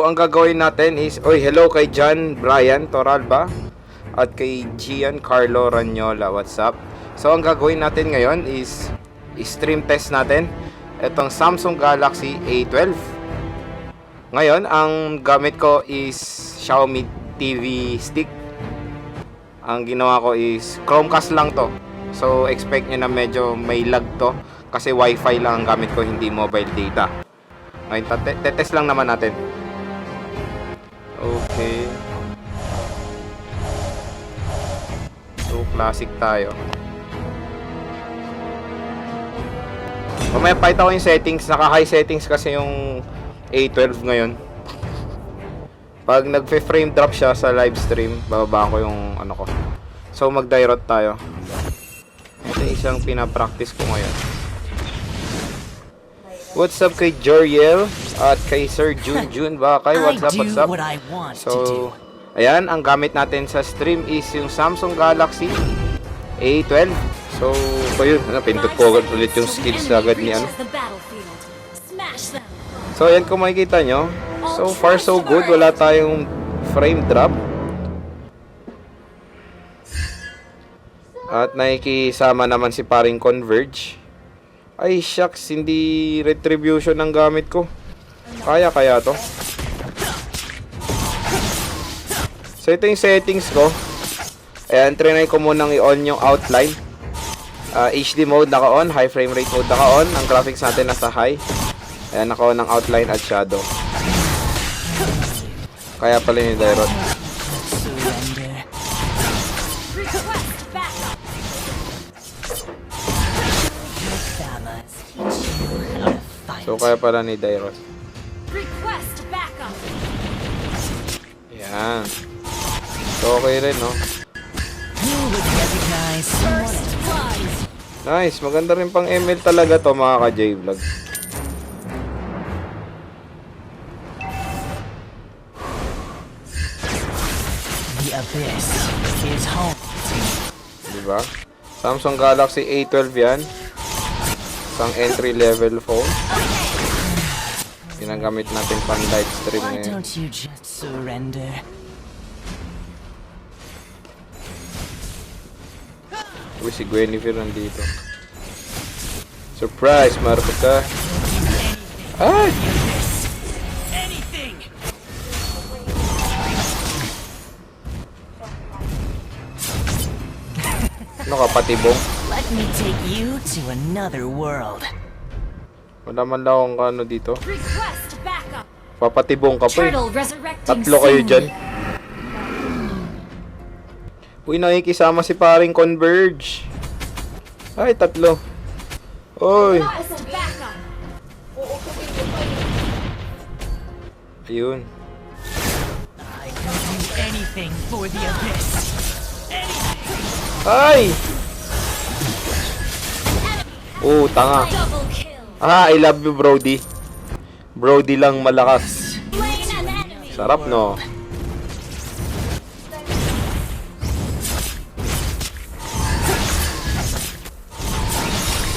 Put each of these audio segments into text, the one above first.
ang gagawin natin is, hello kay John Brian Toralba at kay Gian Carlo Ranyola. What's up? So, ang gagawin natin ngayon is stream test natin itong Samsung Galaxy A12. Ngayon, ang gamit ko is Xiaomi TV stick. Ang ginawa ko is Chromecast lang to. So, expect nyo na medyo may lag to kasi wifi lang ang gamit ko, hindi mobile data. Ngayon, tetest lang naman natin. Okay. So, classic tayo. Mamaya pakita ko yung settings. Naka-high settings kasi yung A12 ngayon. Pag nagfe-frame drop siya sa live stream, bababa ko yung ano ko. So, mag-direct tayo. Ito yung isang pinapractice ko ngayon. What's up kay Joriel at kay Sir Junjun Bakay? What's up? So, ayan, ang gamit natin sa stream is yung Samsung Galaxy A12. So, yun, pindot ko ulit yung skills agad ni ano. So, ayan, kung makikita nyo, so far so good, wala tayong frame drop. At nakikisama naman si paring Converge. Ay, shucks, hindi retribution ang gamit ko. Kaya to. So, ito yung settings ko. Ayan, trinay ko munang i-on yung outline. HD mode naka-on, high frame rate mode naka-on. Ang graphics natin nasa high. Ayan, naka-on ang outline at shadow. Kaya pala ni Dairot. So, kaya pala ni Dairot. Yan. So, okay rin, no? Nice. Maganda rin pang ML talaga to, mga ka-J-Vlog. The abyss is home. Diba? Samsung Galaxy A12 yan. Isang entry-level phone. Ginagamit natin pang live stream Why ngayon. don't you just surrender? Uy, si Guinevere nandito. Surprise, marupot ka. Ay! Ano ka, patibong? Let me take you to another world. Wala man lang akong ano dito. Papatibong ka pa eh. Tatlo kayo dyan. Uy, nakikisama si paring Converge. Ay, tatlo. Uy. Ayun. I will do anything for the abyss. Ay! Oh, tanga. I love you, Brody. Brody lang malakas. Sarap, no?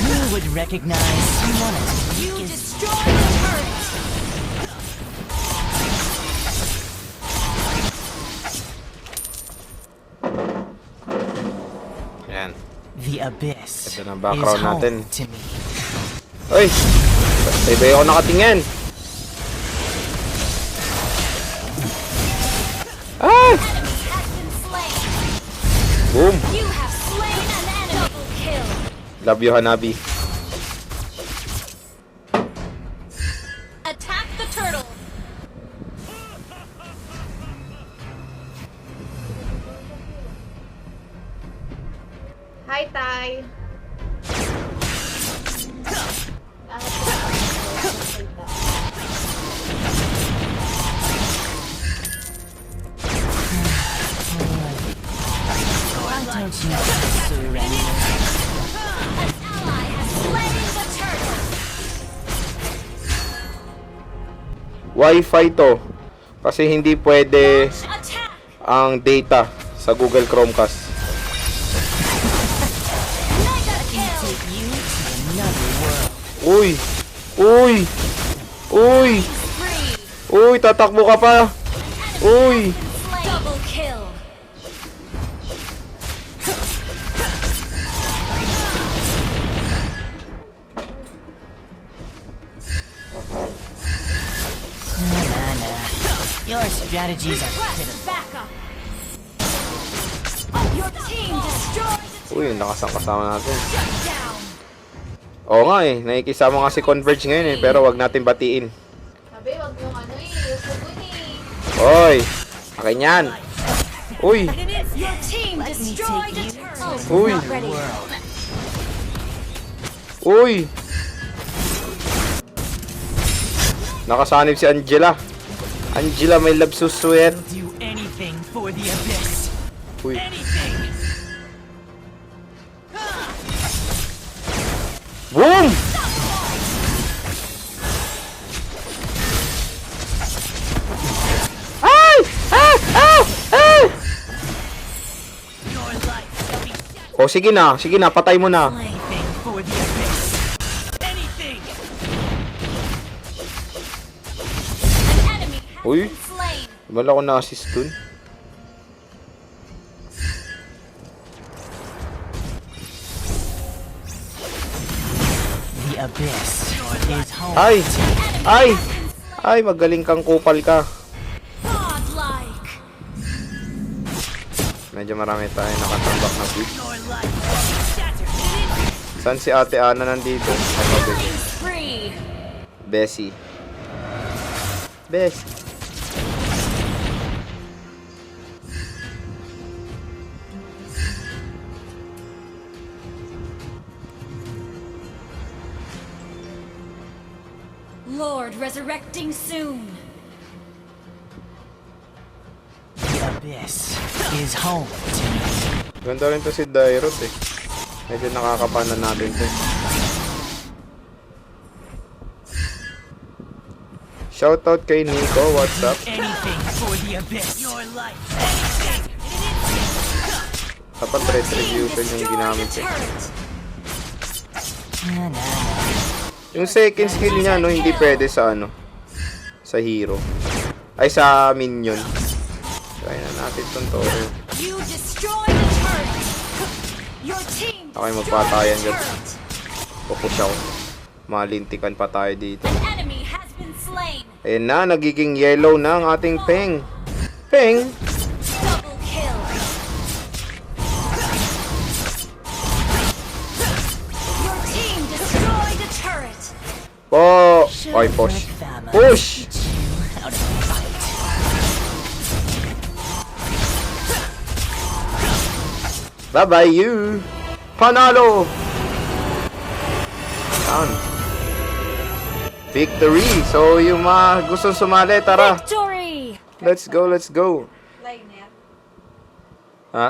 Who would recognize one of you? Destroy the turret. Yan. The abyss Ito na background is home natin. to me. Uy! Sabay ako nakatingin. Ah! Boom! Love you, Hanabi. Attack the turtle. Hi, Tay. Why don't you just surrender? An ally has slain the turtle. Wi-Fi to. Kasi hindi pwede Attack. ang data sa Google Chromecast. Mega kill. Take you to another world. Uy! Uy! Uy! Spree. Uy, tatakbo ka pa. Uy. Double kill. Your strategies are Request pitiful. backup. Your team destroyed the Uy, lakas ang kasama natin. shutdown. Oo nga eh, nakikisama nga si Converge ngayon eh, pero wag natin batiin. Sabi, wag yung ano eh, yung sabon eh. Hoy, akin yan. Uy, Your team Let me destroyed take the you turret. Uy. Not ready. World. uy. Nakasanib si Angela. Angela, may love suswet. Do anything for the abyss. Uy, Anything. boom! Ay! Ah! Ah! Ah! Your life shall be O sige na, patay mo na. anything for the abyss. Anything. An enemy has Uy. been slain. Wala ko na-assist dun. The abyss is home. Ay! Ay! Ay, magaling kang kupal ka. Godlike. Medyo marami tayo nakatambak na beat. Your life shall be shattered. Saan si Ate Ana nandito? Ano ba? Free. Bessie. Bessie. Lord resurrecting soon. The abyss is home to me. Ganda rin to si Dairot eh. Medyo nakakapanan natin to. Shoutout kay Nico, what's up? Anything for the abyss. Your life. Dapat retribution yung ginamit eh. Turret. Na, na, na. Yung second skill niya, no, hindi pwede sa ano, sa hero. Ay, sa minion. Try na natin itong toro. You destroy the turret. Your team Okay, destroyed magpatayan the dyan. turret. Pupush ako. Malintikan pa tayo dito. An enemy has been slain. Ayan na, nagiging yellow na ang ating peng. Peng! Double kill. Your team destroyed the turret. Po! Oy, push. Push! Out of the fight. Bye-bye you! Panalo! Down. Victory! So, yung mga gustong sumali, tara! Victory. Let's go, let's go! Line yan. Ha?